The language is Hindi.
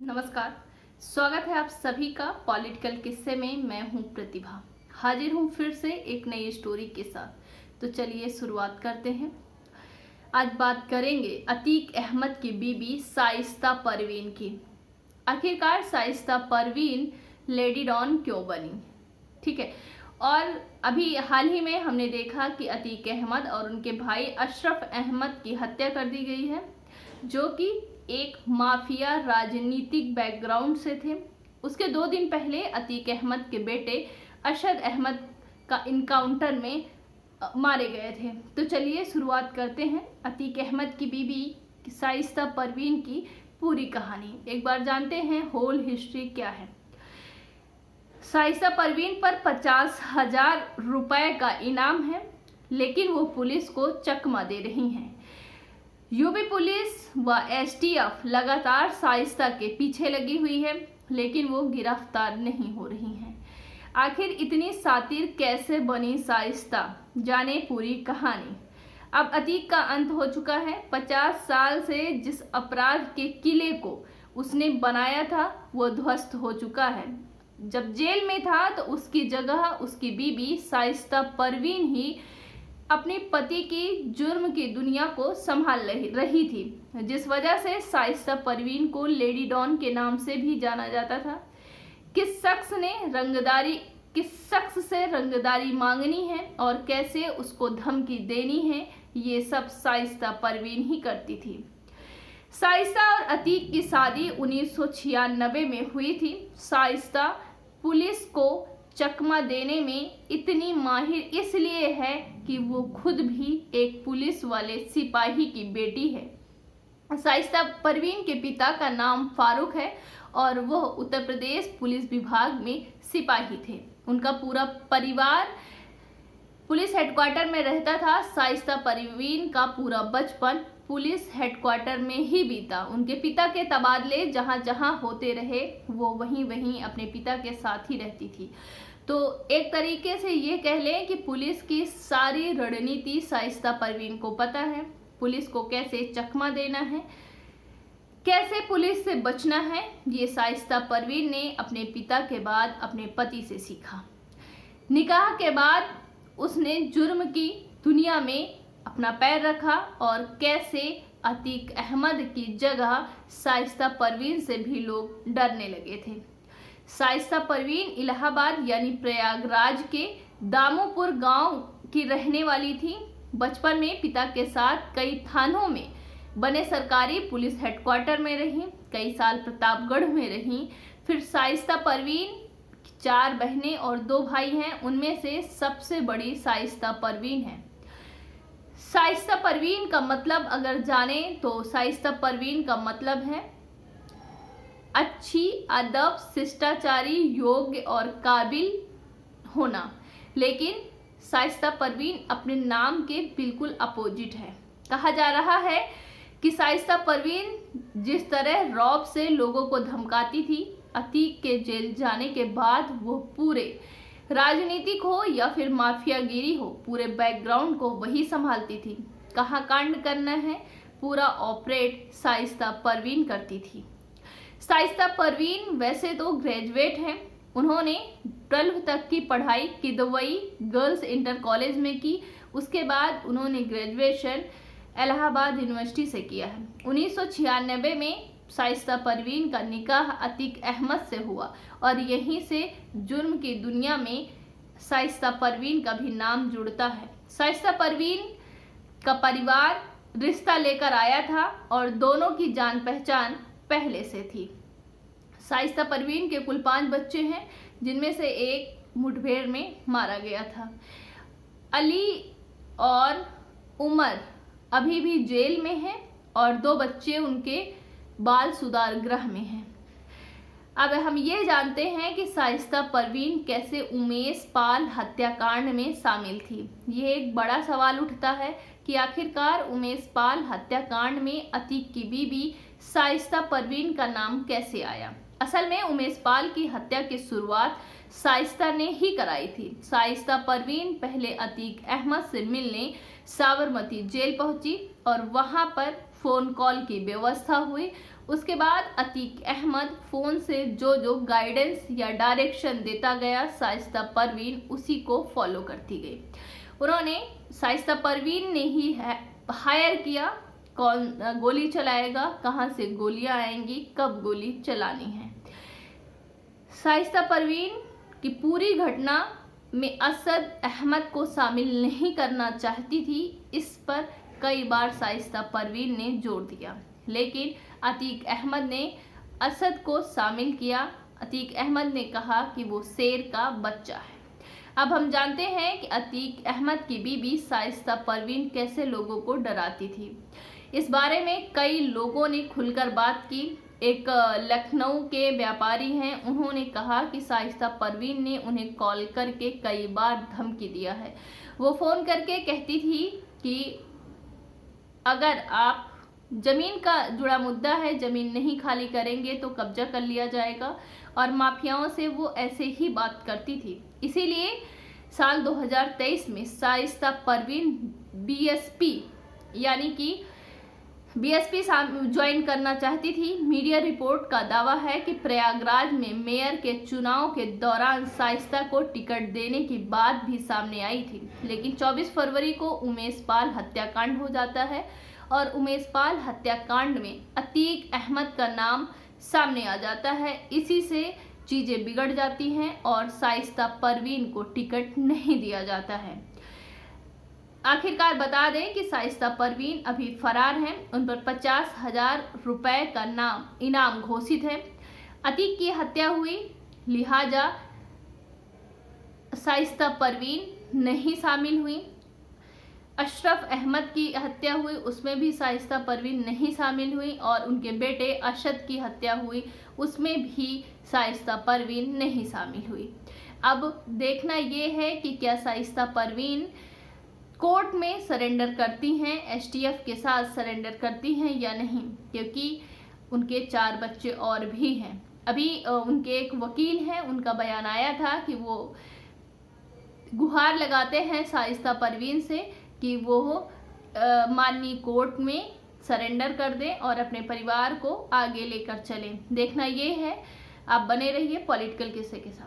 नमस्कार। स्वागत है आप सभी का पॉलिटिकल किस्से में। मैं हूं प्रतिभा, हाजिर हूं फिर से एक नई स्टोरी के साथ। तो चलिए शुरुआत करते हैं। आज बात करेंगे अतीक अहमद की बीबी शाइस्ता परवीन की। आखिरकार शाइस्ता परवीन लेडी डॉन क्यों बनी? ठीक है। और अभी हाल ही में हमने देखा कि अतीक अहमद और उनके भाई अशरफ अहमद की हत्या कर दी गई है, जो कि एक माफिया राजनीतिक बैकग्राउंड से थे। उसके 2 दिन पहले अतीक अहमद के बेटे अशद अहमद का इनकाउंटर में मारे गए थे। तो चलिए शुरुआत करते हैं अतीक अहमद की बीबी शाइस्ता परवीन की पूरी कहानी। एक बार जानते हैं होल हिस्ट्री क्या है। शाइस्ता परवीन पर 50,000 रुपए का इनाम है, लेकिन वो पुलिस को चकमा दे रही हैं। यूपी पुलिस व एसटीएफ लगातार शाइस्ता के पीछे लगी हुई है, लेकिन वो गिरफ्तार नहीं हो रही हैं। आखिर इतनी शातिर कैसे बनी शाइस्ता? जाने पूरी कहानी। अब अतीक का अंत हो चुका है। 50 साल से जिस अपराध के किले को उसने बनाया था वो ध्वस्त हो चुका है। जब जेल में था तो उसकी जगह उसकी बीबी शाइस्ता परवीन ही अपने पति की जुर्म की दुनिया को संभाल रही थी, जिस वजह से शाइस्ता परवीन को लेडी डॉन के नाम से भी जाना जाता था। किस शख्स से रंगदारी मांगनी है और कैसे उसको धमकी देनी है, ये सब शाइस्ता परवीन ही करती थी। शाइस्ता और अतीक की शादी 1996 में हुई थी। शाइस्ता पुलिस को चकमा देने में इतनी माहिर इसलिए है कि वो खुद भी एक पुलिस वाले सिपाही की बेटी है। शाइस्ता परवीन के पिता का नाम फारूक है और वह उत्तर प्रदेश पुलिस विभाग में सिपाही थे। उनका पूरा परिवार पुलिस हेडक्वार्टर में रहता था। शाइस्ता परवीन का पूरा बचपन पुलिस हेडक्वार्टर में ही बीता। उनके पिता के तबादले जहां जहां होते रहे वो वहीं अपने पिता के साथ ही रहती थी। तो एक तरीके से ये कह लें कि पुलिस की सारी रणनीति शाइस्ता परवीन को पता है। पुलिस को कैसे चकमा देना है, कैसे पुलिस से बचना है, ये शाइस्ता परवीन ने अपने पिता के बाद अपने पति से सीखा। निकाह के बाद उसने जुर्म की दुनिया में अपना पैर रखा और कैसे अतीक अहमद की जगह शाइस्ता परवीन से भी लोग डरने लगे थे। शाइस्ता परवीन इलाहाबाद यानी प्रयागराज के दामोपुर गांव की रहने वाली थी। बचपन में पिता के साथ कई थानों में बने सरकारी पुलिस हेडक्वार्टर में रही, कई साल प्रतापगढ़ में रही। फिर शाइस्ता परवीन 4 बहनें और 2 भाई हैं, उनमें से सबसे बड़ी शाइस्ता परवीन है। शाइस्ता परवीन का मतलब अगर जाने तो शाइस्ता परवीन का मतलब है अच्छी, अदब, शिष्टाचारी, योग्य और काबिल होना। लेकिन शाइस्ता परवीन अपने नाम के बिल्कुल अपोजिट है। कहा जा रहा है कि शाइस्ता परवीन जिस तरह रौब से लोगों को धमकाती थी, अतीक के जेल जाने के बाद वो पूरे राजनीतिक हो या फिर माफियागिरी हो, पूरे बैकग्राउंड को वही संभालती थी। कहाँ कांड करना है पूरा ऑपरेट शाइस्ता परवीन करती थी। शाइस्ता परवीन वैसे तो ग्रेजुएट हैं। उन्होंने 12वीं तक की पढ़ाई किदवई गर्ल्स इंटर कॉलेज में की। उसके बाद उन्होंने ग्रेजुएशन इलाहाबाद यूनिवर्सिटी से किया है। 1996 में शाइस्ता परवीन का निकाह अतीक अहमद से हुआ और यहीं से जुर्म की दुनिया में शाइस्ता परवीन का भी नाम जुड़ता है। शाइस्ता परवीन का परिवार रिश्ता लेकर आया था और दोनों की जान पहचान पहले से थी। शाइस्ता परवीन के कुल 5 बच्चे हैं, जिनमें से एक मुठभेड़ में मारा गया था। अली और उमर अभी भी जेल में हैं और 2 बच्चे उनके बाल सुधार गृह में हैं। अब हम ये जानते हैं कि शाइस्ता परवीन कैसे उमेश पाल हत्याकांड में शामिल थी। ये एक बड़ा सवाल उठता है कि आखिरकार उमेश पाल हत्याकांड में अतीक की बीबी शाइस्ता परवीन का नाम कैसे आया। असल में उमेश पाल की हत्या की शुरुआत शाइस्ता ने ही कराई थी। शाइस्ता परवीन पहले अतीक अहमद से मिलने साबरमती जेल पहुंची और वहां पर फोन कॉल की व्यवस्था हुई उसके बाद अतीक अहमद फ़ोन से जो गाइडेंस या डायरेक्शन देता गया, शाइस्ता परवीन उसी को फॉलो करती गई। उन्होंने शाइस्ता परवीन ने ही हायर किया कौन गोली चलाएगा, कहाँ से गोलियां आएंगी, कब गोली चलानी है। शाइस्ता परवीन की पूरी घटना में असद अहमद को शामिल नहीं करना चाहती थी। इस पर कई बार शाइस्ता परवीन ने जोर दिया, लेकिन अतीक अहमद ने असद को शामिल किया। अतीक अहमद ने कहा कि वो शेर का बच्चा है। अब हम जानते हैं कि अतीक अहमद की बीबी शाइस्ता परवीन कैसे लोगों को डराती थी। इस बारे में कई लोगों ने खुलकर बात की। एक लखनऊ के व्यापारी हैं, उन्होंने कहा कि शाइस्ता परवीन ने उन्हें कॉल करके कई बार धमकी दिया है। वो फ़ोन करके कहती थी कि अगर आप ज़मीन का जुड़ा मुद्दा है, ज़मीन नहीं खाली करेंगे तो कब्जा कर लिया जाएगा, और माफियाओं से वो ऐसे ही बात करती थी। इसीलिए साल 2023 में शाइस्ता परवीन बीएसपी यानी कि बीएसपी ज्वाइन करना चाहती थी। मीडिया रिपोर्ट का दावा है कि प्रयागराज में मेयर के चुनाव के दौरान शाइस्ता को टिकट देने की बात भी सामने आई थी, लेकिन 24 फरवरी को उमेश पाल हत्याकांड हो जाता है और उमेश पाल हत्याकांड में अतीक अहमद का नाम सामने आ जाता है। इसी से चीज़ें बिगड़ जाती हैं और शाइस्ता परवीन को टिकट नहीं दिया जाता है। आखिरकार बता दें कि शाइस्ता परवीन अभी फरार हैं। उन पर 50,000 रुपए का इनाम घोषित है। अतीक की हत्या हुई, लिहाजा शाइस्ता परवीन नहीं शामिल हुई। अशरफ अहमद की हत्या हुई, उसमें भी शाइस्ता परवीन नहीं शामिल हुई, और उनके बेटे अशद की हत्या हुई, उसमें भी शाइस्ता परवीन नहीं शामिल हुई। अब देखना ये है कि क्या शाइस्ता परवीन कोर्ट में सरेंडर करती हैं, एसटीएफ के साथ सरेंडर करती हैं या नहीं, क्योंकि उनके 4 बच्चे और भी हैं। अभी उनके एक वकील हैं, उनका बयान आया था कि वो गुहार लगाते हैं शाइस्ता परवीन से कि वो माननीय कोर्ट में सरेंडर कर दें और अपने परिवार को आगे लेकर चलें। देखना ये है। आप बने रहिए पॉलिटिकल किस्से के साथ।